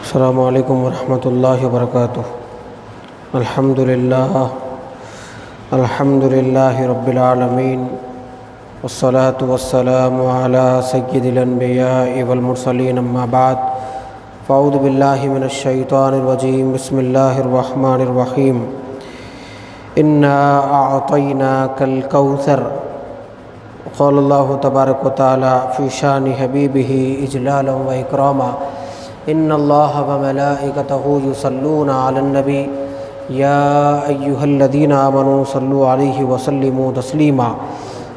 السلام علیکم ورحمۃ اللہ وبرکاتہ۔ الحمد للہ رب العالمین، والصلاة والسلام علی سید الانبیاء والمرسلین، اما بعد فاعوذ باللہ من الشیطان الرجیم، بسم اللہ الرحمن الرحیم۔ انا اعطیناک الکوثر، قال اللہ تبارک و تعالی فی شان حبیبہ اجلالا و اکراما، ان اللہ وملائکتہ یصلون علی النبی یا ایہا الذین آمنوا صلوا علیہ وسلموا تسلیما،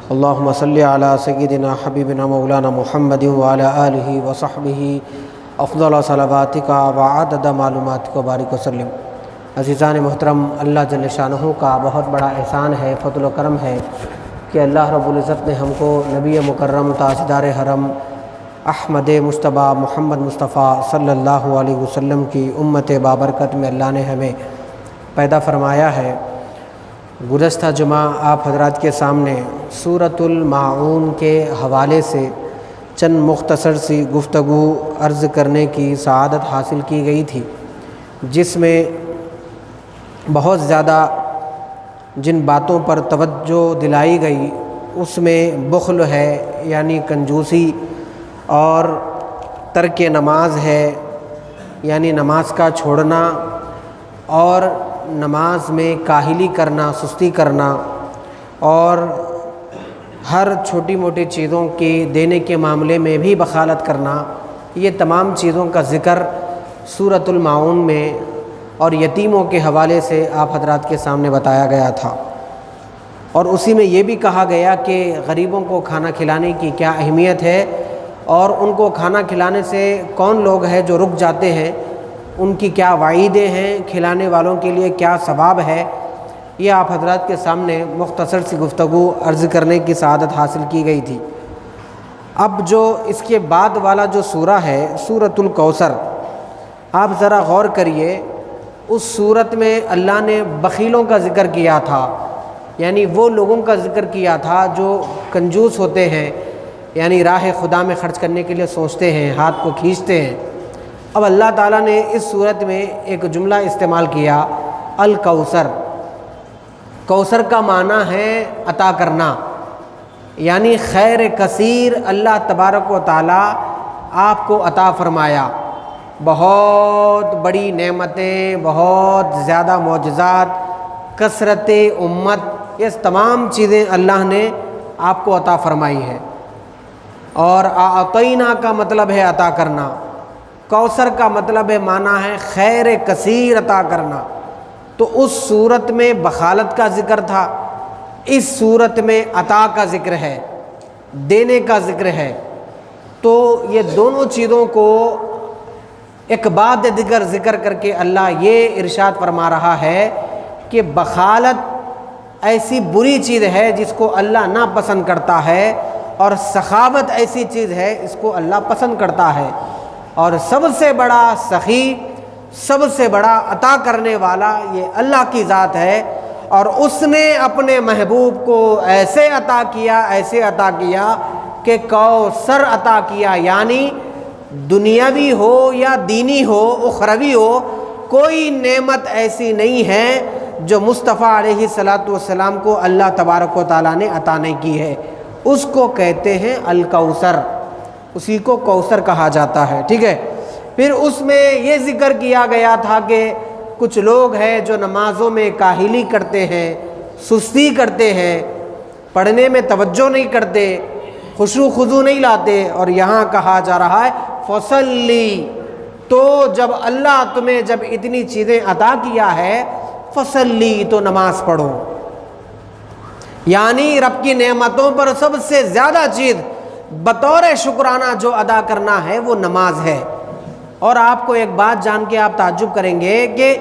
اللہم صلی علی سیدنا حبیبنا مولانا محمد وعلی آلہ وصحبہ افضل صلواتک وعدد معلوماتک وبارک وسلم۔ عزیزان محترم، اللہ جل شانہ کا بہت بڑا احسان ہے، فضل و کرم ہے کہ اللہ رب العزت نے ہم کو نبی مکرم تاجدار حرم احمد مجتبیٰ محمد مصطفیٰ صلی اللہ علیہ وسلم کی امت بابرکت میں اللہ نے ہمیں پیدا فرمایا ہے۔ گزشتہ جمعہ آپ حضرات کے سامنے سورۃ الماعون کے حوالے سے چند مختصر سی گفتگو عرض کرنے کی سعادت حاصل کی گئی تھی، جس میں بہت زیادہ جن باتوں پر توجہ دلائی گئی اس میں بخل ہے، یعنی کنجوسی، اور ترک نماز ہے، یعنی نماز کا چھوڑنا، اور نماز میں کاہلی کرنا، سستی کرنا، اور ہر چھوٹی موٹی چیزوں کے دینے کے معاملے میں بھی بخالت کرنا، یہ تمام چیزوں کا ذکر سورۃ الماعون میں اور یتیموں کے حوالے سے آپ حضرات کے سامنے بتایا گیا تھا، اور اسی میں یہ بھی کہا گیا کہ غریبوں کو کھانا کھلانے کی کیا اہمیت ہے، اور ان کو کھانا کھلانے سے کون لوگ ہیں جو رک جاتے ہیں، ان کی کیا وعیدیں ہیں، کھلانے والوں کے لیے کیا ثواب ہے۔ یہ آپ حضرات کے سامنے مختصر سی گفتگو عرض کرنے کی سعادت حاصل کی گئی تھی۔ اب جو اس کے بعد والا جو سورہ ہے، سورۃ الکوثر، آپ ذرا غور کریے، اس سورت میں اللہ نے بخیلوں کا ذکر کیا تھا، یعنی وہ لوگوں کا ذکر کیا تھا جو کنجوس ہوتے ہیں، یعنی راہ خدا میں خرچ کرنے کے لیے سوچتے ہیں، ہاتھ کو کھینچتے ہیں۔ اب اللہ تعالیٰ نے اس صورت میں ایک جملہ استعمال کیا، الکوثر۔ کوثر کا معنی ہے عطا کرنا، یعنی خیر کثیر اللہ تبارک و تعالیٰ آپ کو عطا فرمایا، بہت بڑی نعمتیں، بہت زیادہ معجزات، کثرت امت، یہ تمام چیزیں اللہ نے آپ کو عطا فرمائی ہے۔ اور اعطینا کا مطلب ہے عطا کرنا، کوثر کا مطلب ہے، معنی ہے خیر کثیر عطا کرنا۔ تو اس صورت میں بخالت کا ذکر تھا، اس صورت میں عطا کا ذکر ہے، دینے کا ذکر ہے۔ تو یہ دونوں چیزوں کو ایک بعد دیگر ذکر کر کے اللہ یہ ارشاد فرما رہا ہے کہ بخالت ایسی بری چیز ہے جس کو اللہ ناپسند کرتا ہے، اور سخاوت ایسی چیز ہے اس کو اللہ پسند کرتا ہے۔ اور سب سے بڑا سخی، سب سے بڑا عطا کرنے والا یہ اللہ کی ذات ہے، اور اس نے اپنے محبوب کو ایسے عطا کیا، ایسے عطا کیا کہ کوثر عطا کیا، یعنی دنیاوی ہو یا دینی ہو، اخروی ہو، کوئی نعمت ایسی نہیں ہے جو مصطفیٰ علیہ السلام کو اللہ تبارک و تعالیٰ نے عطا نہیں کی ہے۔ اس کو کہتے ہیں الکوثر، اسی کو کوثر کہا جاتا ہے، ٹھیک ہے۔ پھر اس میں یہ ذکر کیا گیا تھا کہ کچھ لوگ ہیں جو نمازوں میں کاہلی کرتے ہیں، سستی کرتے ہیں، پڑھنے میں توجہ نہیں کرتے، خشوع خضوع نہیں لاتے، اور یہاں کہا جا رہا ہے فصلی۔ تو جب اللہ تمہیں جب اتنی چیزیں عطا کیا ہے، فصلی، تو نماز پڑھو، یعنی رب کی نعمتوں پر سب سے زیادہ چیز بطور شکرانہ جو ادا کرنا ہے وہ نماز ہے۔ اور آپ کو ایک بات جان کے آپ تعجب کریں گے کہ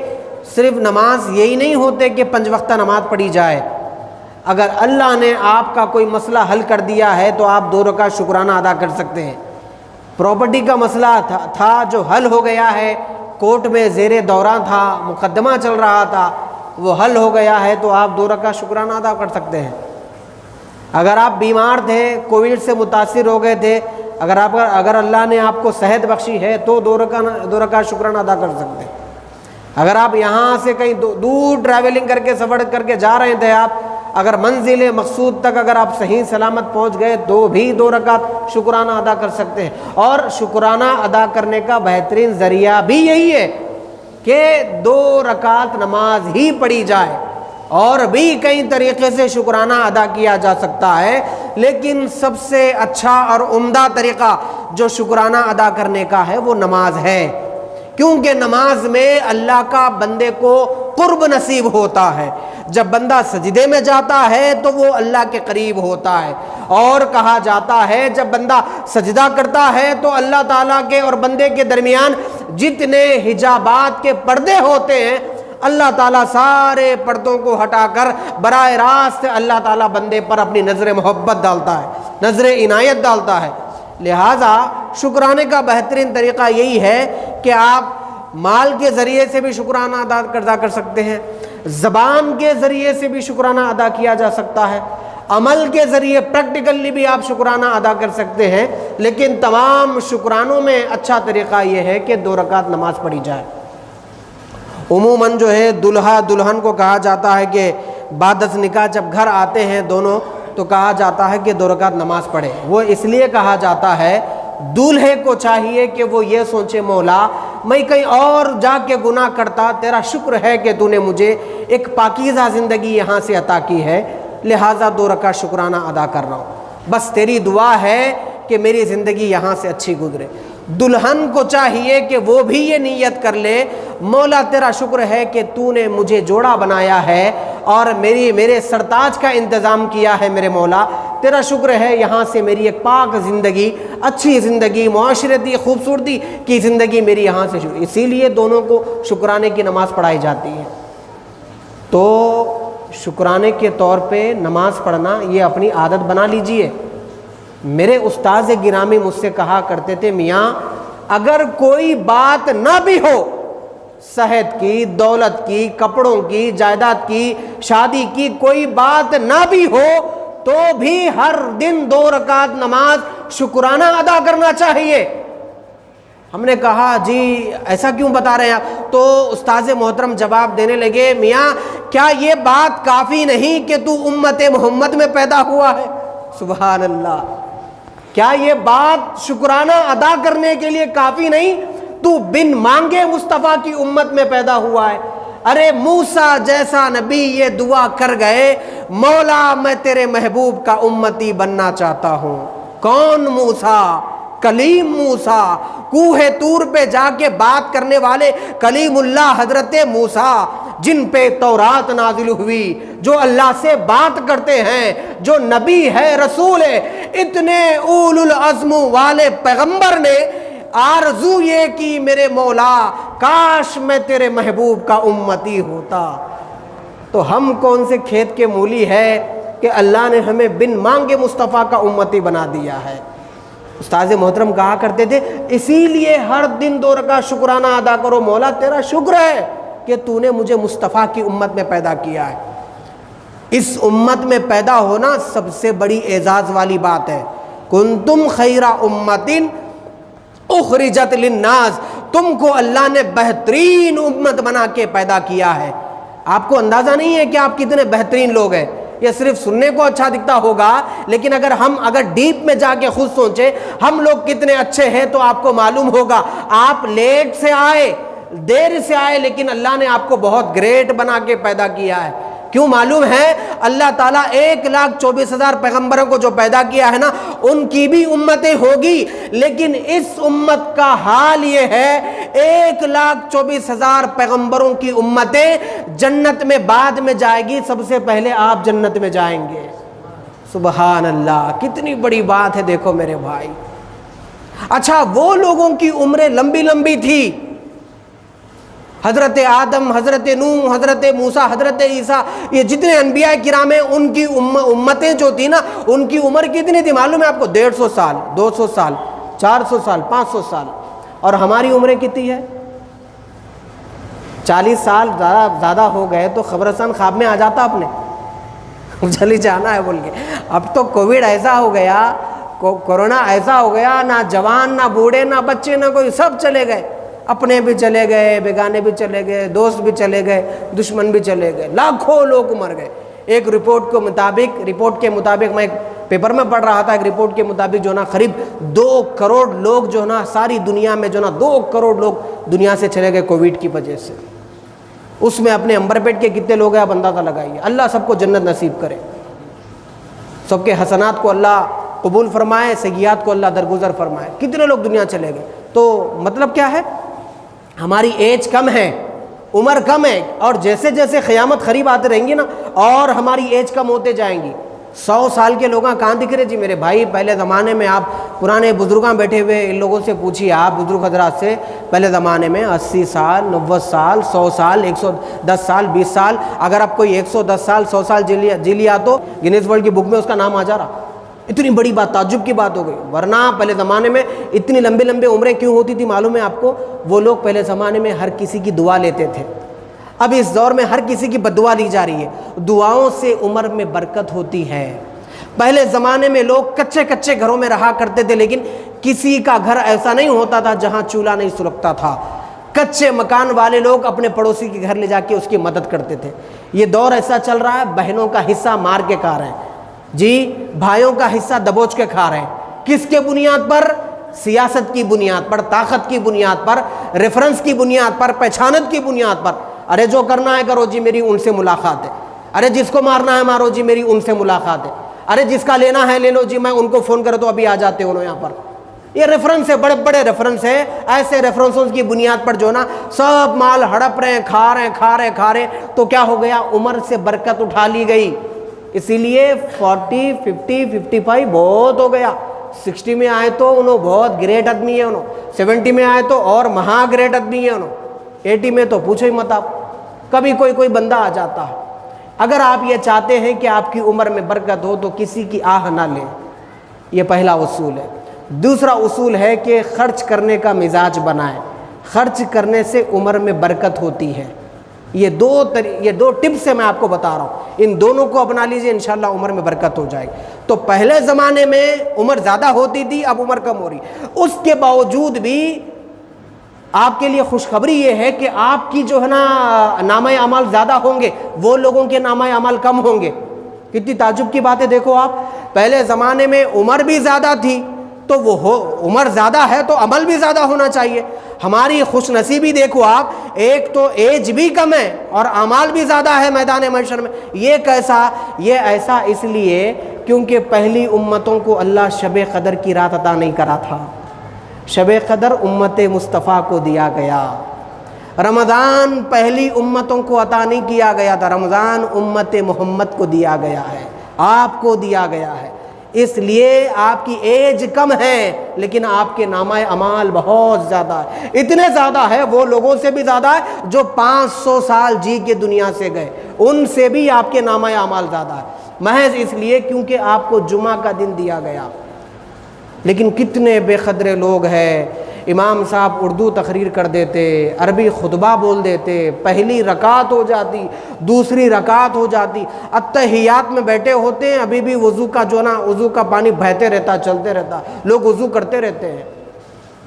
صرف نماز یہی نہیں ہوتے کہ 5 وقتہ نماز پڑھی جائے۔ اگر اللہ نے آپ کا کوئی مسئلہ حل کر دیا ہے تو آپ 2 رکعت شکرانہ ادا کر سکتے ہیں۔ پراپرٹی کا مسئلہ تھا جو حل ہو گیا ہے، کورٹ میں زیر دوران تھا، مقدمہ چل رہا تھا، وہ حل ہو گیا ہے تو آپ 2 رکعت شکرانہ ادا کر سکتے ہیں۔ اگر آپ بیمار تھے، کووڈ سے متاثر ہو گئے تھے، اگر اللہ نے آپ کو صحت بخشی ہے تو 2 رکعت شکرانہ ادا کر سکتے ہیں۔ اگر آپ یہاں سے کہیں دور ٹریولنگ کر کے سفر کر کے جا رہے تھے، آپ اگر منزل مقصود تک اگر آپ صحیح سلامت پہنچ گئے تو بھی 2 رکعت شکرانہ ادا کر سکتے ہیں۔ اور شکرانہ ادا کرنے کا بہترین ذریعہ بھی یہی ہے کہ 2 رکعت نماز ہی پڑھی جائے، اور بھی کئی طریقے سے شکرانہ ادا کیا جا سکتا ہے، لیکن سب سے اچھا اور عمدہ طریقہ جو شکرانہ ادا کرنے کا ہے وہ نماز ہے، کیونکہ نماز میں اللہ کا بندے کو قرب نصیب ہوتا ہے۔ جب بندہ سجدے میں جاتا ہے تو وہ اللہ کے قریب ہوتا ہے، اور کہا جاتا ہے جب بندہ سجدہ کرتا ہے تو اللہ تعالیٰ کے اور بندے کے درمیان جتنے حجابات کے پردے ہوتے ہیں، اللہ تعالیٰ سارے پردوں کو ہٹا کر براہ راست اللہ تعالیٰ بندے پر اپنی نظر محبت ڈالتا ہے، نظر عنایت ڈالتا ہے۔ لہٰذا شکرانے کا بہترین طریقہ یہی ہے کہ آپ مال کے ذریعے سے بھی شکرانہ ادا کر سکتے ہیں، زبان کے ذریعے سے بھی شکرانہ ادا کیا جا سکتا ہے، عمل کے ذریعے پریکٹیکلی بھی آپ شکرانہ ادا کر سکتے ہیں، لیکن تمام شکرانوں میں اچھا طریقہ یہ ہے کہ 2 رکعت نماز پڑھی جائے۔ عموماً جو ہے دلہا دلہن کو کہا جاتا ہے کہ بعد از نکاح جب گھر آتے ہیں دونوں تو کہا جاتا ہے کہ 2 رکعت نماز پڑھے۔ وہ اس لیے کہا جاتا ہے، دولہے کو چاہیے کہ وہ یہ سوچے مولا میں کہیں اور جا کے گناہ کرتا، تیرا شکر ہے کہ تو نے مجھے ایک پاکیزہ زندگی یہاں سے عطا کی ہے، لہٰذا 2 رکعت شکرانہ ادا کر رہا ہوں، بس تیری دعا ہے کہ میری زندگی یہاں سے اچھی گزرے۔ دلہن کو چاہیے کہ وہ بھی یہ نیت کر لے، مولا تیرا شکر ہے کہ تو نے مجھے جوڑا بنایا ہے اور میرے سرتاج کا انتظام کیا ہے، میرے مولا تیرا شکر ہے یہاں سے میری ایک پاک زندگی، اچھی زندگی، معاشرتی خوبصورتی کی زندگی میری یہاں سے شروع۔ اسی لیے دونوں کو شکرانے کی نماز پڑھائی جاتی ہے۔ تو شکرانے کے طور پہ نماز پڑھنا یہ اپنی عادت بنا لیجئے۔ میرے استاذ گرامی مجھ سے کہا کرتے تھے، میاں اگر کوئی بات نہ بھی ہو، صحت کی، دولت کی، کپڑوں کی، جائیداد کی، شادی کی کوئی بات نہ بھی ہو تو بھی ہر دن 2 رکعت نماز شکرانہ ادا کرنا چاہیے۔ ہم نے کہا جی ایسا کیوں بتا رہے ہیں آپ؟ تو استاذ محترم جواب دینے لگے، میاں کیا یہ بات کافی نہیں کہ تو امت محمد میں پیدا ہوا ہے؟ سبحان اللہ، کیا یہ بات شکرانہ ادا کرنے کے لیے کافی نہیں؟ تو بن مانگے مصطفیٰ کی امت میں پیدا ہوا ہے۔ ارے موسیٰ جیسا نبی یہ دعا کر گئے، مولا میں تیرے محبوب کا امتی بننا چاہتا ہوں۔ کون موسیٰ؟ کلیم موسیٰ، کوہ طور پہ جا کے بات کرنے والے کلیم اللہ حضرت موسیٰ، جن پہ تورات نازل ہوئی، جو اللہ سے بات کرتے ہیں، جو نبی ہے، رسول ہے۔ اتنے اولو العزم والے پیغمبر نے آرزو یہ کی، میرے مولا کاش میں تیرے محبوب کا امتی ہوتا۔ تو ہم کون سے کھیت کے مولی ہے کہ اللہ نے ہمیں بن مانگے مصطفیٰ کا امتی بنا دیا ہے۔ استاذ محترم کہا کرتے تھے، اسی لیے ہر دن 2 رکعت شکرانہ ادا کرو، مولا تیرا شکر ہے کہ تو نے مجھے مصطفیٰ کی امت میں پیدا کیا ہے۔ اس امت میں پیدا ہونا سب سے بڑی اعزاز والی بات ہے۔ کنتم خیر امت اخرجت للناس، تم کو اللہ نے بہترین امت بنا کے پیدا کیا ہے۔ آپ کو اندازہ نہیں ہے کہ آپ کتنے بہترین لوگ ہیں۔ یہ صرف سننے کو اچھا دکھتا ہوگا، لیکن اگر ڈیپ میں جا کے خود سوچیں ہم لوگ کتنے اچھے ہیں تو آپ کو معلوم ہوگا۔ آپ لیٹ سے آئے، دیر سے آئے، لیکن اللہ نے آپ کو بہت گریٹ بنا کے پیدا کیا ہے۔ کیوں معلوم ہے؟ اللہ تعالیٰ 1,24,000 پیغمبروں کو جو پیدا کیا ہے نا، ان کی بھی امتیں ہوگی، لیکن اس امت کا حال یہ ہے 1,24,000 پیغمبروں کی امتیں جنت میں بعد میں جائے گی، سب سے پہلے آپ جنت میں جائیں گے۔ سبحان اللہ، کتنی بڑی بات ہے، دیکھو میرے بھائی۔ اچھا، وہ لوگوں کی عمریں لمبی لمبی تھی، حضرت آدم، حضرت نوح، حضرت موسیٰ، حضرت عیسیٰ، یہ جتنے انبیاء کرام ہیں ان کی امتیں جو تھی نا، ان کی عمر کتنی تھی معلوم ہے آپ کو؟ 150 سال، 200 سال، 400 سال، 500 سال۔ اور ہماری عمریں کتنی ہے؟ 40 سال زیادہ ہو گئے تو خبرستان خواب میں آ جاتا اپنے چلی جانا ہے بول کے۔ اب تو کووڈ ایسا ہو گیا، کورونا ایسا ہو گیا، نہ جوان نہ بوڑھے نہ بچے نہ کوئی، سب چلے گئے، اپنے بھی چلے گئے، بیگانے بھی چلے گئے، دوست بھی چلے گئے، دشمن بھی چلے گئے، لاکھوں لوگ مر گئے۔ ایک رپورٹ کے مطابق میں ایک پیپر میں پڑھ رہا تھا، ایک رپورٹ کے مطابق جو نا قریب 2 کروڑ لوگ جو نا ساری دنیا میں جو نا 2 کروڑ لوگ دنیا سے چلے گئے کووڈ کی وجہ سے۔ اس میں اپنے امبر پیٹ کے کتنے لوگ ہیں آپ اندازہ لگائیے۔ اللہ سب کو جنت نصیب کرے، سب کے حسنات کو اللہ قبول فرمائے، سیئات کو اللہ درگزر فرمائے۔ کتنے لوگ دنیا چلے گئے، تو مطلب کیا ہے، ہماری ایج کم ہے، عمر کم ہے، اور جیسے جیسے قیامت قریب آتے رہیں گی نا اور ہماری ایج کم ہوتے جائیں گی۔ 100 سال کے لوگ کہاں دکھ رہے جی میرے بھائی؟ پہلے زمانے میں آپ پرانے بزرگاں بیٹھے ہوئے ان لوگوں سے پوچھیے، آپ بزرگ حضرات سے، پہلے زمانے میں 80 سال 90 سال 100 سال 110 سال 20 سال، اگر آپ کوئی 110 سال 100 سال جی لیا تو گینیس ورلڈ کی بک میں اس کا نام آ جا رہا۔ اتنی بڑی بات، تعجب کی بات ہو گئی، ورنہ پہلے زمانے میں اتنی لمبے عمریں کیوں ہوتی تھی معلوم ہے آپ کو؟ وہ لوگ پہلے زمانے میں ہر کسی کی دعا لیتے تھے، اب اس دور میں ہر کسی کی بددعا لی جا رہی ہے۔ دعاؤں سے عمر میں برکت ہوتی ہے۔ پہلے زمانے میں لوگ کچے گھروں میں رہا کرتے تھے، لیکن کسی کا گھر ایسا نہیں ہوتا تھا جہاں چولہا نہیں سلگتا تھا۔ کچے مکان والے لوگ اپنے پڑوسی کے گھر لے جا کے اس کی مدد کرتے تھے۔ یہ دور ایسا چل رہا ہے، بہنوں کا حصہ مار کے کھا رہے ہیں جی، بھائیوں کا حصہ دبوچ کے کھا رہے ہیں۔ کس کے بنیاد پر؟ سیاست کی بنیاد پر، طاقت کی بنیاد پر، ریفرنس کی بنیاد پر، پہچانت کی بنیاد پر۔ ارے جو کرنا ہے کرو جی، میری ان سے ملاقات ہے۔ ارے جس کو مارنا ہے مارو جی، میری ان سے ملاقات ہے۔ ارے جس کا لینا ہے لے لو جی، میں ان کو فون کرو تو ابھی آ جاتے انہوں یہاں پر۔ یہ ریفرنس ہے، بڑے ریفرنس ہے۔ ایسے ریفرنسوں کی بنیاد پر جو نا سب مال ہڑپ رہے ہیں، کھا رہے ہیں، تو کیا ہو گیا؟ عمر سے برکت اٹھا لی گئی۔ اسی لیے 40 50 55 بہت ہو گیا۔ 60 میں آئے تو انہوں بہت گریٹ آدمی ہے، انہوں 70 میں آئے تو اور مہا گریٹ آدمی ہے، انہوں 80 میں تو پوچھو ہی مت آپ، کبھی کوئی بندہ آ جاتا ہے۔ اگر آپ یہ چاہتے ہیں کہ آپ کی عمر میں برکت ہو تو کسی کی آہ نہ لیں، یہ پہلا اصول ہے۔ دوسرا اصول ہے کہ خرچ کرنے کا مزاج بنائیں، خرچ کرنے سے عمر میں برکت ہوتی ہے۔ یہ دو ٹپس سے میں آپ کو بتا رہا ہوں، ان دونوں کو اپنا لیجئے، انشاءاللہ عمر میں برکت ہو جائے گی۔ تو پہلے زمانے میں عمر زیادہ ہوتی تھی، اب عمر کم ہو رہی، اس کے باوجود بھی آپ کے لیے خوشخبری یہ ہے کہ آپ کی جو ہے نا نامہ اعمال زیادہ ہوں گے، وہ لوگوں کے نامہ اعمال کم ہوں گے۔ کتنی تعجب کی بات ہے، دیکھو آپ، پہلے زمانے میں عمر بھی زیادہ تھی، تو وہ عمر زیادہ ہے تو عمل بھی زیادہ ہونا چاہیے۔ ہماری خوش نصیبی دیکھو آپ، ایک تو ایج بھی کم ہے اور اعمال بھی زیادہ ہے میدان محشر میں۔ یہ کیسا؟ یہ ایسا اس لیے کیونکہ پہلی امتوں کو اللہ شب قدر کی رات عطا نہیں کرا تھا۔ شب قدر امت مصطفیٰ کو دیا گیا، رمضان پہلی امتوں کو عطا نہیں کیا گیا تھا، رمضان امت محمد کو دیا گیا ہے، آپ کو دیا گیا ہے۔ اس لیے آپ کی ایج کم ہے لیکن آپ کے نامہ اعمال بہت زیادہ ہے، اتنے زیادہ ہے، وہ لوگوں سے بھی زیادہ ہے جو 500 سال جی کے دنیا سے گئے، ان سے بھی آپ کے نامہ اعمال زیادہ ہے، محض اس لیے کیونکہ آپ کو جمعہ کا دن دیا گیا۔ لیکن کتنے بے قدر لوگ ہیں، امام صاحب اردو تقریر کر دیتے، عربی خطبہ بول دیتے، پہلی رکعت ہو جاتی، دوسری رکعت ہو جاتی، اتحیات میں بیٹھے ہوتے ہیں، ابھی بھی وضو کا جو نا وضو کا پانی بہتے رہتا، چلتے رہتا، لوگ وضو کرتے رہتے ہیں۔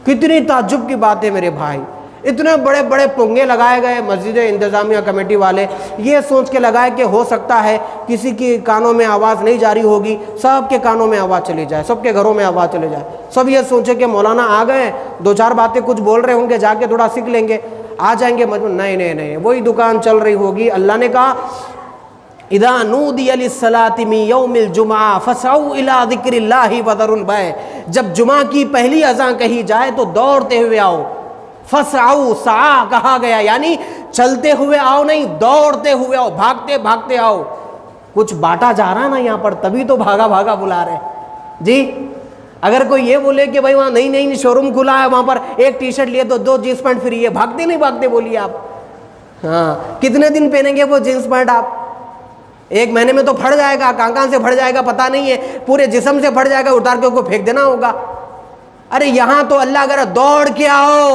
کتنی تعجب کی بات ہے میرے بھائی، اتنے بڑے پونگے لگائے گئے مسجد انتظامیہ کمیٹی والے، یہ سوچ کے لگائے کہ ہو سکتا ہے کسی کی کانوں میں آواز نہیں جاری ہوگی، سب کے کانوں میں آواز چلی جائے، سب کے گھروں میں آواز چلے جائے، سب یہ سوچے کہ مولانا آ گئے، 2-4 باتیں کچھ بول رہے ہوں گے، جا کے تھوڑا سیکھ لیں گے، آ جائیں گے مجموع۔ نہیں، وہی دکان چل رہی ہوگی۔ اللہ نے کہا اذا نودی للصلاة من یوم الجمعہ فاسعوا الی ذکر اللہ وذروا البیع، جب جمعہ کی پہلی اذان کہی جائے تو دوڑتے ہوئے آؤ۔ فسعوا، سعا کہا گیا، یعنی چلتے ہوئے آؤ نہیں، دوڑتے ہوئے آؤ، بھاگتے آؤ۔ کچھ باٹا جا رہا ہے نا یہاں پر، تبھی تو بھاگا بلا رہے جی۔ اگر کوئی یہ بولے کہ بھائی وہاں نہیں شو روم کھلا ہے، وہاں پر ایک ٹی شرٹ لیے تو 2 جینس پینٹ فری ہے، بھاگتے نہیں بھاگتے بولیے آپ؟ ہاں، کتنے دن پہنیں گے وہ جینس پینٹ آپ؟ 1 مہینے میں تو پھٹ جائے گا، کہاں سے پھٹ جائے گا پتہ نہیں ہے، پورے جسم سے پھٹ جائے گا، اتار کے اس کو پھینک دینا ہوگا۔ ارے یہاں تو اللہ اگر دوڑ کے آؤ،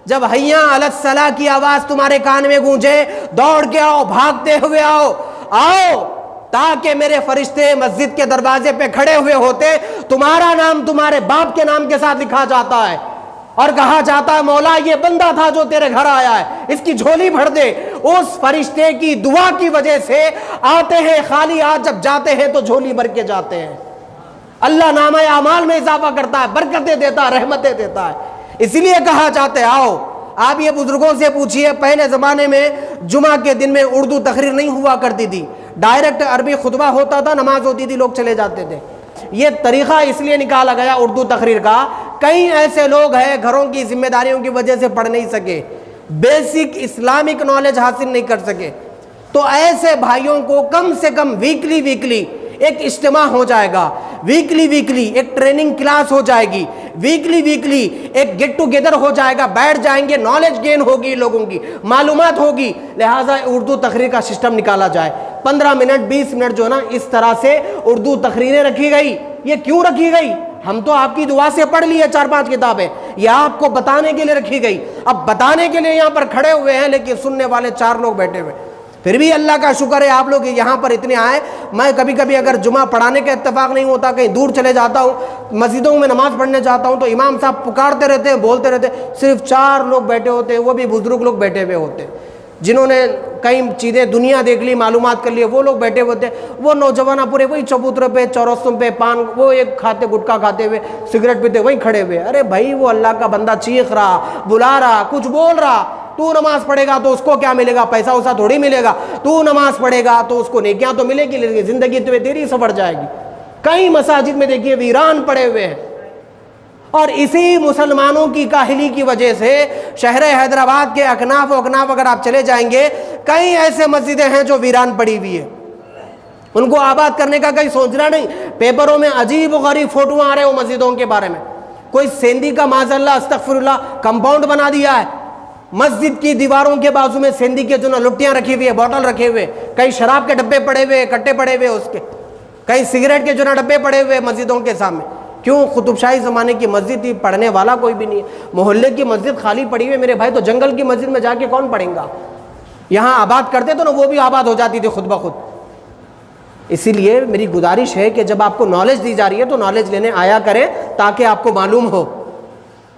جب حیاں علی الصلاۃ کی آواز تمہارے کان میں گونجے، دوڑ کے آؤ، بھاگتے ہوئے آؤ، تاکہ میرے فرشتے مسجد کے دروازے پہ کھڑے ہوئے ہوتے، تمہارا نام تمہارے باپ کے نام کے ساتھ لکھا جاتا ہے اور کہا جاتا ہے مولا یہ بندہ تھا جو تیرے گھر آیا ہے، اس کی جھولی بھر دے۔ اس فرشتے کی دعا کی وجہ سے آتے ہیں خالی ہاتھ، جب جاتے ہیں تو جھولی بھر کے جاتے ہیں۔ اللہ نامہ اعمال میں اضافہ کرتا ہے، برکتیں دیتا ہے، رحمتیں دیتا ہے۔ اسی لیے کہا جاتا ہے آؤ آپ یہ بزرگوں سے پوچھئے، پہلے زمانے میں جمعہ کے دن میں اردو تقریر نہیں ہوا کرتی تھی، ڈائریکٹ عربی خطبہ ہوتا تھا، نماز ہوتی تھی، لوگ چلے جاتے تھے۔ یہ طریقہ اس لیے نکالا گیا اردو تقریر کا، کئی ایسے لوگ ہیں گھروں کی ذمہ داریوں کی وجہ سے پڑھ نہیں سکے، بیسک اسلامک نالج حاصل نہیں کر سکے، تو ایسے بھائیوں کو کم سے کم ویکلی ایک اجتماع ہو جائے گا، ویکلی ایک ٹریننگ کلاس ہو جائے گی، ویکلی ایک گیٹ ٹو گیدر ہو جائے گا، بیٹھ جائیں گے، نالج گین ہوگی، لوگوں کی معلومات ہوگی۔ لہٰذا اردو تقریر کا سسٹم نکالا جائے، 15 منٹ 20 منٹ جو نا اس طرح سے اردو تقریریں رکھی گئی۔ یہ کیوں رکھی گئی؟ ہم تو آپ کی دعا سے پڑھ لیے 4-5 کتابیں، یہ آپ کو بتانے کے لیے رکھی گئی۔ اب بتانے کے لیے یہاں پر کھڑے ہوئے ہیں لیکن سننے والے 4 لوگ بیٹھے ہوئے، پھر بھی اللہ کا شکر ہے آپ لوگ یہاں پر اتنے آئے۔ میں کبھی کبھی اگر جمعہ پڑھانے کا اتفاق نہیں ہوتا، کہیں دور چلے جاتا ہوں، مسجدوں میں نماز پڑھنے جاتا ہوں، تو امام صاحب پکارتے رہتے ہیں، بولتے رہتے ہیں، صرف 4 لوگ بیٹھے ہوتے ہیں، وہ بھی بزرگ لوگ بیٹھے ہوئے ہوتے ہیں، جنہوں نے کئی چیزیں دنیا دیکھ لی، معلومات کر لی، وہ لوگ بیٹھے ہوتے ہیں۔ وہ نوجوان پورے وہی چبوترے پہ، چوراستوں پہ، پان وہ ایک کھاتے، گٹکا کھاتے ہوئے، سگریٹ پیتے وہیں کھڑے ہوئے۔ ارے بھائی وہ اللہ کا بندہ چیخ رہا، بلا رہا، کچھ بول رہا، تو نماز پڑھے گا تو اس کو کیا ملے گا؟ پیسہ وسا تھوڑی ملے گا۔ تو نماز پڑھے گا تو اس کو نیکیاں تو ملے گی، لیکن زندگی تیری سفر جائے گی۔ کئی مساجد میں دیکھیے ویران پڑے ہوئے ہیں، اور اسی مسلمانوں کی کاہلی کی وجہ سے شہر حیدرآباد کے اکناف و اکناف اگر آپ چلے جائیں گے، کئی ایسے مسجدیں ہیں جو ویران پڑی ہوئی ہیں، ان کو آباد کرنے کا کہیں سوچنا نہیں۔ پیپروں میں عجیب و غریب فوٹو آ رہے ہیں وہ مسجدوں کے بارے میں، کوئی سیندی کا معاذ اللہ استغفر اللہ کمپاؤنڈ بنا دیا ہے، مسجد کی دیواروں کے بازو میں سیندی کے جو لٹیاں رکھی ہوئی ہے، بوٹل رکھے ہوئے، کئی شراب کے ڈبے پڑے ہوئے، کٹے پڑے ہوئے اس کے، کئی سگریٹ کے جو ڈبے پڑے ہوئے مسجدوں کے سامنے۔ کیوں؟ قطب شاہی زمانے کی مسجد تھی، پڑھنے والا کوئی بھی نہیں ہے۔ محلے کی مسجد خالی پڑی ہوئی میرے بھائی، تو جنگل کی مسجد میں جا کے کون پڑھیں گا؟ یہاں آباد کرتے تو نا وہ بھی آباد ہو جاتی تھی خود بخود۔ اسی لیے میری گزارش ہے کہ جب آپ کو نالج دی جا رہی ہے تو نالج لینے آیا کریں تاکہ آپ کو معلوم ہو۔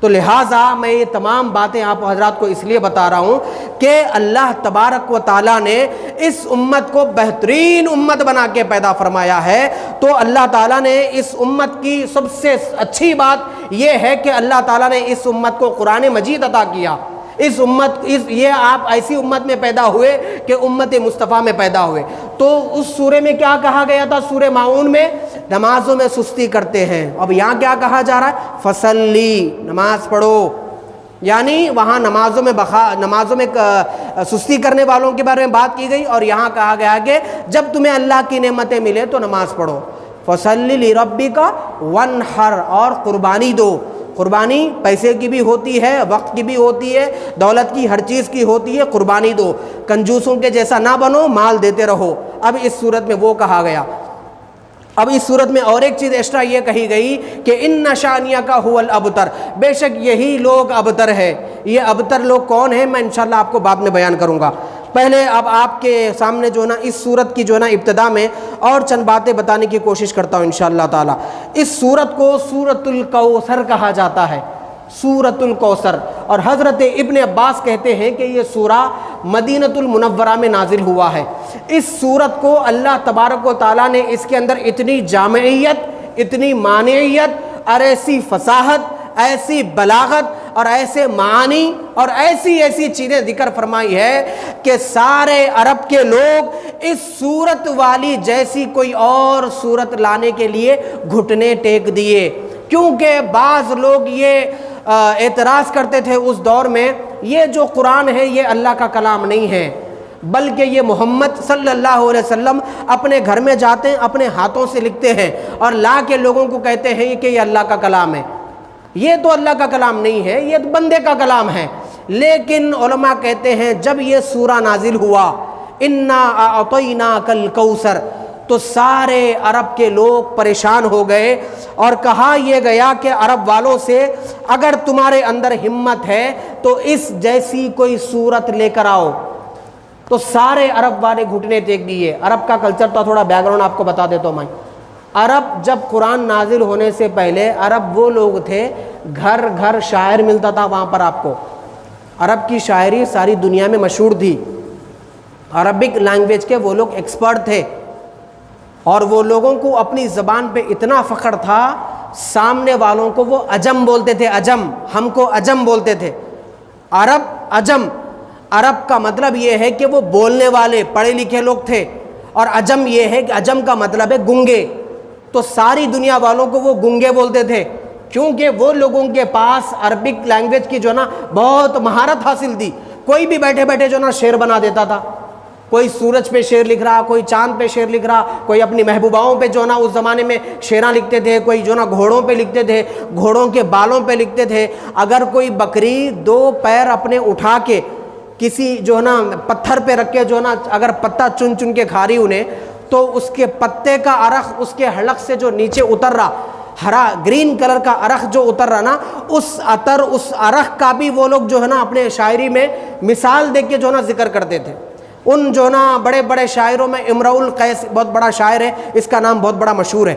تو لہٰذا میں یہ تمام باتیں آپ حضرات کو اس لیے بتا رہا ہوں کہ اللہ تبارک و تعالیٰ نے اس امت کو بہترین امت بنا کے پیدا فرمایا ہے۔ تو اللہ تعالیٰ نے اس امت کی سب سے اچھی بات یہ ہے کہ اللہ تعالیٰ نے اس امت کو قرآن مجید عطا کیا۔ یہ آپ ایسی امت میں پیدا ہوئے کہ امت مصطفیٰ میں پیدا ہوئے۔ تو اس سورے میں کیا کہا گیا تھا؟ سورہ ماعون میں نمازوں میں سستی کرتے ہیں، اب یہاں کیا کہا جا رہا ہے؟ فصلی، نماز پڑھو، یعنی وہاں نمازوں میں سستی کرنے والوں کے بارے میں بات کی گئی، اور یہاں کہا گیا کہ جب تمہیں اللہ کی نعمتیں ملے تو نماز پڑھو۔ فصلی لربک وانحر، اور قربانی دو۔ قربانی پیسے کی بھی ہوتی ہے، وقت کی بھی ہوتی ہے، دولت کی، ہر چیز کی ہوتی ہے، قربانی دو، کنجوسوں کے جیسا نہ بنو، مال دیتے رہو۔ اب اس صورت میں وہ کہا گیا۔ اب اس صورت میں اور ایک چیز ایکسٹرا یہ کہی گئی کہ ان شانیہ کا هو الابتر، بے شک یہی لوگ ابتر ہے۔ یہ ابتر لوگ کون ہیں میں انشاءاللہ آپ کو بعد میں بیان کروں گا۔ پہلے اب آپ کے سامنے جو ہے نا اس صورت کی جو ہے نا ابتدا میں اور چند باتیں بتانے کی کوشش کرتا ہوں انشاءاللہ تعالی۔ اس صورت کو سورۃ الکوثر کہا جاتا ہے، سورۃ الکوثر، اور حضرت ابن عباس کہتے ہیں کہ یہ سورہ مدینۃ المنورہ میں نازل ہوا ہے۔ اس سورت کو اللہ تبارک و تعالیٰ نے اس کے اندر اتنی جامعیت، اتنی معنیت اور ایسی فصاحت، ایسی بلاغت اور ایسے معانی اور ایسی چیزیں ذکر فرمائی ہے کہ سارے عرب کے لوگ اس سورت والی جیسی کوئی اور سورت لانے کے لیے گھٹنے ٹیک دیے، کیونکہ بعض لوگ یہ اعتراض کرتے تھے اس دور میں، یہ جو قرآن ہے یہ اللہ کا کلام نہیں ہے، بلکہ یہ محمد صلی اللہ علیہ وسلم اپنے گھر میں جاتے ہیں، اپنے ہاتھوں سے لکھتے ہیں اور لا کے لوگوں کو کہتے ہیں کہ یہ اللہ کا کلام ہے۔ یہ تو اللہ کا کلام نہیں ہے، یہ تو بندے کا کلام ہے۔ لیکن علماء کہتے ہیں جب یہ سورہ نازل ہوا انا اعطیناک الکوثر، تو سارے عرب کے لوگ پریشان ہو گئے، اور کہا یہ گیا کہ عرب والوں سے اگر تمہارے اندر ہمت ہے تو اس جیسی کوئی سورت لے کر آؤ۔ تو سارے عرب والے گھٹنے ٹیک دیے. عرب کا کلچر تھا, تھوڑا بیک گراؤنڈ آپ کو بتا دیتا ہوں میں. عرب جب قرآن نازل ہونے سے پہلے عرب وہ لوگ تھے, گھر گھر شاعر ملتا تھا وہاں پر آپ کو. عرب کی شاعری ساری دنیا میں مشہور تھی. عربک لینگویج کے وہ لوگ ایکسپرٹ تھے, اور وہ لوگوں کو اپنی زبان پہ اتنا فخر تھا, سامنے والوں کو وہ عجم بولتے تھے. عجم, ہم کو عجم بولتے تھے. عرب, عجم. عرب کا مطلب یہ ہے کہ وہ بولنے والے پڑھے لکھے لوگ تھے, اور عجم یہ ہے کہ عجم کا مطلب ہے گنگے. تو ساری دنیا والوں کو وہ گنگے بولتے تھے, کیونکہ وہ لوگوں کے پاس عربک لینگویج کی جو نا بہت مہارت حاصل تھی. کوئی بھی بیٹھے بیٹھے جو نا شعر بنا دیتا تھا. کوئی سورج پہ شعر لکھ رہا, کوئی چاند پہ شعر لکھ رہا, کوئی اپنی محبوباؤں پہ جو نا اس زمانے میں شعراں لکھتے تھے, کوئی جو نا گھوڑوں پہ لکھتے تھے, گھوڑوں کے بالوں پہ لکھتے تھے. اگر کوئی بکری دو پیر اپنے اٹھا کے کسی جو نا پتھر پہ رکھ کے جو نا اگر پتا چن چن کے کھا رہی انہیں, تو اس کے پتے کا عرق اس کے حلق سے جو نیچے اتر رہا, ہرا گرین کلر کا عرق جو اتر رہا نا, اس عرق کا بھی وہ لوگ جو ہے نا اپنے شاعری میں مثال دے کے جو نا ذکر کرتے تھے. ان جو نا بڑے بڑے شاعروں میں امرؤ القیس بہت بڑا شاعر ہے, اس کا نام بہت بڑا مشہور ہے.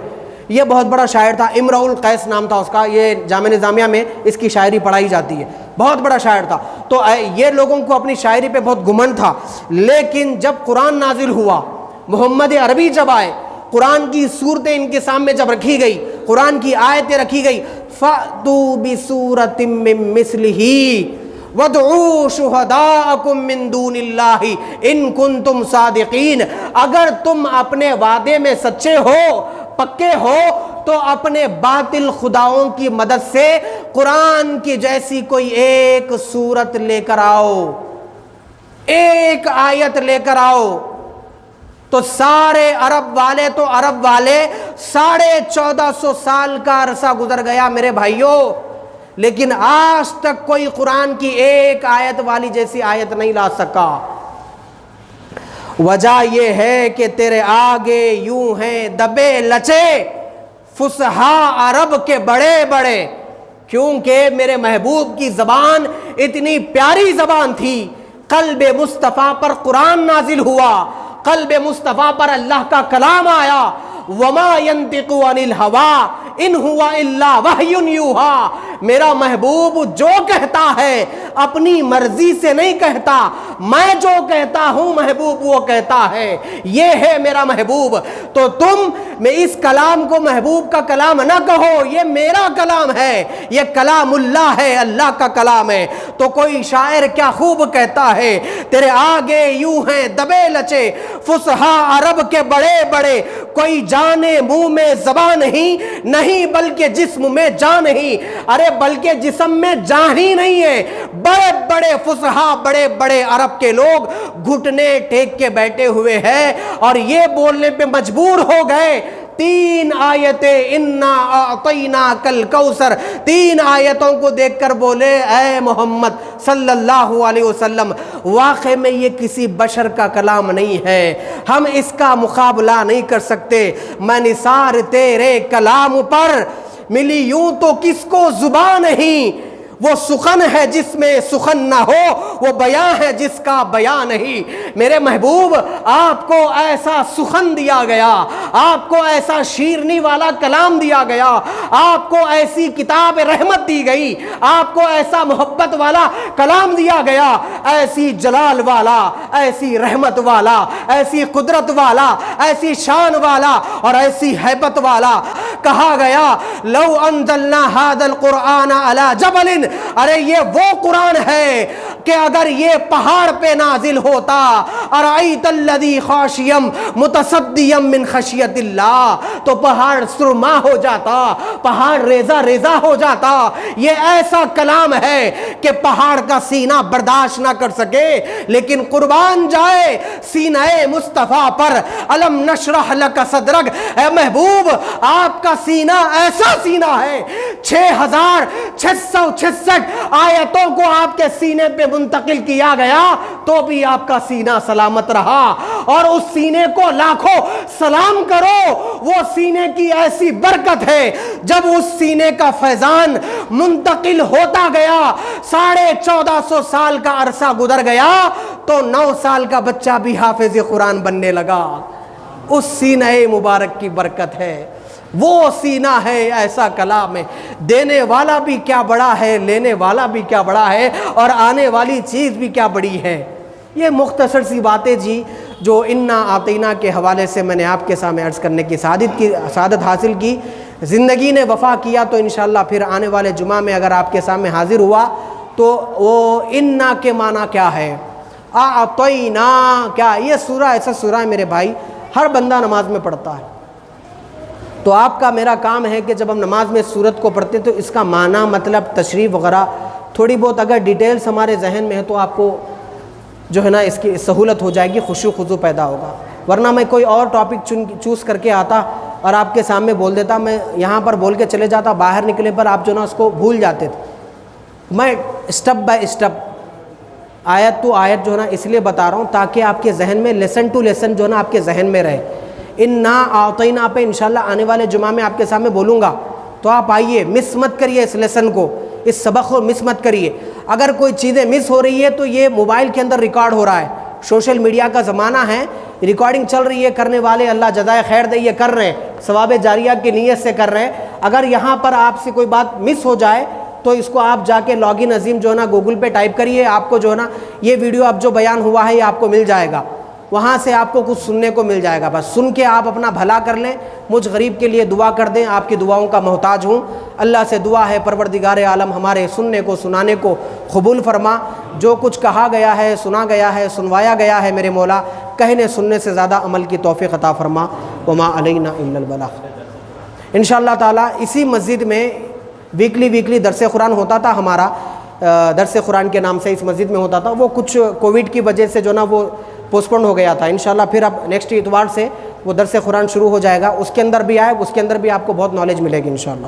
یہ بہت بڑا شاعر تھا, امرؤ القیس نام تھا اس کا. یہ جامعہ نظامیہ میں اس کی شاعری پڑھائی جاتی ہے. بہت بڑا شاعر تھا. تو یہ لوگوں کو اپنی شاعری پہ بہت گھمنڈ تھا. لیکن جب قرآن نازل ہوا, محمد عربی جب آئے, قرآن کی صورتیں ان کے سامنے جب رکھی گئی, قرآن کی آیتیں رکھی گئی, فَأْتُوا بِسُورَةٍ مِّن مِّثْلِهِ وَادْعُوا شُهَدَاءَكُم مِّن دُونِ اللَّهِ إِن كُنتُمْ صَادِقِينَ. اگر تم اپنے وعدے میں سچے ہو, پکے ہو, تو اپنے باطل خداؤں کی مدد سے قرآن کی جیسی کوئی ایک سورت لے کر آؤ, ایک آیت لے کر آؤ. تو سارے عرب والے 1450 سال کا عرصہ گزر گیا میرے بھائیوں, لیکن آج تک کوئی قرآن کی ایک آیت والی جیسی آیت نہیں لا سکا. وجہ یہ ہے کہ تیرے آگے یوں ہیں دبے لچے فصحا عرب کے بڑے بڑے, کیونکہ میرے محبوب کی زبان اتنی پیاری زبان تھی. قلب مصطفیٰ پر قرآن نازل ہوا, قلب مصطفیٰ پر اللہ کا کلام آیا. وما ينطق عن الهوى ان هو الا وحی یوحی. میرا محبوب جو کہتا ہے اپنی مرضی سے نہیں کہتا, میں جو کہتا ہوں محبوب وہ کہتا ہے. یہ ہے میرا محبوب. تو تم میں اس کلام کو محبوب کا کلام نہ کہو, یہ میرا کلام ہے, یہ کلام اللہ ہے, اللہ کا کلام ہے. تو کوئی شاعر کیا خوب کہتا ہے, تیرے آگے یوں ہیں دبے لچے فصحا عرب کے بڑے بڑے, کوئی جانے منہ میں زبان نہیں بلکہ جسم میں جان نہیں. ارے بلکہ جسم میں جان ہی نہیں ہے. بڑے بڑے فصحا, بڑے بڑے عرب کے لوگ گھٹنے ٹیک کے بیٹھے ہوئے ہیں, اور یہ بولنے پہ مجبور ہو گئے. 3 آیتیں انا اعطیناک الکوثر, 3 آیتوں کو دیکھ کر بولے اے محمد صلی اللہ علیہ وسلم, واقع میں یہ کسی بشر کا کلام نہیں ہے, ہم اس کا مقابلہ نہیں کر سکتے. میں نثار تیرے کلام پر ملی یوں تو کس کو زبان نہیں, وہ سخن ہے جس میں سخن نہ ہو, وہ بیان ہے جس کا بیان نہیں. میرے محبوب آپ کو ایسا سخن دیا گیا, آپ کو ایسا شیرنی والا کلام دیا گیا, آپ کو ایسی کتاب رحمت دی گئی, آپ کو ایسا محبت والا کلام دیا گیا, ایسی جلال والا, ایسی رحمت والا, ایسی قدرت والا, ایسی شان والا اور ایسی ہیبت والا. کہا گیا لو انزلنا هذا القرآن على جبل, ارے یہ وہ قرآن ہے کہ اگر یہ پہاڑ پہ نازل ہوتا, ارأیت الذی خاشعا متصدعا من خشیت اللہ, تو پہاڑ سرما ہو جاتا, پہاڑ ریزہ ریزہ ہو جاتا. یہ ایسا کلام ہے کہ پہاڑ کا سینہ برداشت نہ کر سکے. لیکن قربان جائے سینہ مصطفیٰ پر, الم نشرح لک صدرک, اے محبوب آپ کا سینہ ایسا سینہ ہے, 6666 آیتوں کو آپ کے سینے پہ منتقل کیا گیا, تو بھی آپ کا سینہ سلامت رہا. اور اس سینے کو لاکھوں سلام کرو. وہ سینے کی ایسی برکت ہے جب اس سینے کا فیضان منتقل ہوتا گیا, 1450 سال کا عرصہ گزر گیا تو 9 سال کا بچہ بھی حافظ قرآن بننے لگا. اس سینہ مبارک کی برکت ہے. وہ سینہ ہے ایسا کلام ہے, دینے والا بھی کیا بڑا ہے, لینے والا بھی کیا بڑا ہے, اور آنے والی چیز بھی کیا بڑی ہے. یہ مختصر سی باتیں جی جو انا آتینا کے حوالے سے میں نے آپ کے سامنے عرض کرنے کی سعادت حاصل کی. زندگی نے وفا کیا تو انشاءاللہ پھر آنے والے جمعہ میں اگر آپ کے سامنے حاضر ہوا تو وہ انا کے معنی کیا ہے, آتینا کیا. یہ سورہ ایسا سورہ ہے میرے بھائی ہر بندہ نماز میں پڑھتا ہے. تو آپ کا میرا کام ہے کہ جب ہم نماز میں سورت کو پڑھتے تو اس کا معنی مطلب تشریح وغیرہ تھوڑی بہت اگر ڈیٹیلز ہمارے ذہن میں ہے تو آپ کو جو ہے نا اس کی سہولت ہو جائے گی, خشوع خضوع پیدا ہوگا. ورنہ میں کوئی اور ٹاپک چوز کر کے آتا اور آپ کے سامنے بول دیتا, میں یہاں پر بول کے چلے جاتا, باہر نکلے پر آپ جو نا اس کو بھول جاتے تھے. میں اسٹیپ بائی اسٹیپ آیت تو آیت جو ہے نا اس لیے بتا رہا ہوں تاکہ آپ کے ذہن میں لیسن ٹو لیسن جو ہے نا آپ کے ذہن میں رہے. انا اعطینا پہ انشاءاللہ آنے والے جمعہ میں آپ کے سامنے بولوں گا, تو آپ آئیے, مس مت کریے اس لیسن کو, اس سبق کو مس مت کریے. اگر کوئی چیزیں مس ہو رہی ہے تو یہ موبائل کے اندر ریکارڈ ہو رہا ہے, سوشل میڈیا کا زمانہ ہے, ریکارڈنگ چل رہی ہے, کرنے والے اللہ جزائے خیر دے یہ کر رہے ہیں, ثواب جاریہ کی نیت سے کر رہے ہیں. اگر یہاں پر آپ سے کوئی بات مس ہو جائے تو اس کو آپ جا کے لاگ ان عظیم جو ہے نا گوگل پہ ٹائپ کریے, آپ کو جو ہے نا یہ ویڈیو اب جو بیان ہوا ہے یہ آپ کو مل جائے گا, وہاں سے آپ کو کچھ سننے کو مل جائے گا. بس سن کے آپ اپنا بھلا کر لیں, مجھ غریب کے لیے دعا کر دیں, آپ کی دعاؤں کا محتاج ہوں. اللہ سے دعا ہے پروردگار عالم ہمارے سننے کو سنانے کو قبول فرما. جو کچھ کہا گیا ہے, سنا گیا ہے, سنوایا گیا ہے میرے مولا, کہنے سننے سے زیادہ عمل کی توفیق عطا فرما. وما علینا الا البلاغ. انشاءاللہ تعالی اسی مسجد میں ویکلی درس قرآن ہوتا تھا ہمارا, درس قرآن کے نام سے اس مسجد میں ہوتا تھا. وہ کچھ کووڈ کی وجہ سے جو نا وہ پوسٹپون ہو گیا تھا. انشاءاللہ پھر اب نیکسٹ اتوار سے وہ درس قرآن شروع ہو جائے گا, اس کے اندر بھی آئے, اس کے اندر بھی آپ کو بہت نالج ملے گی انشاءاللہ.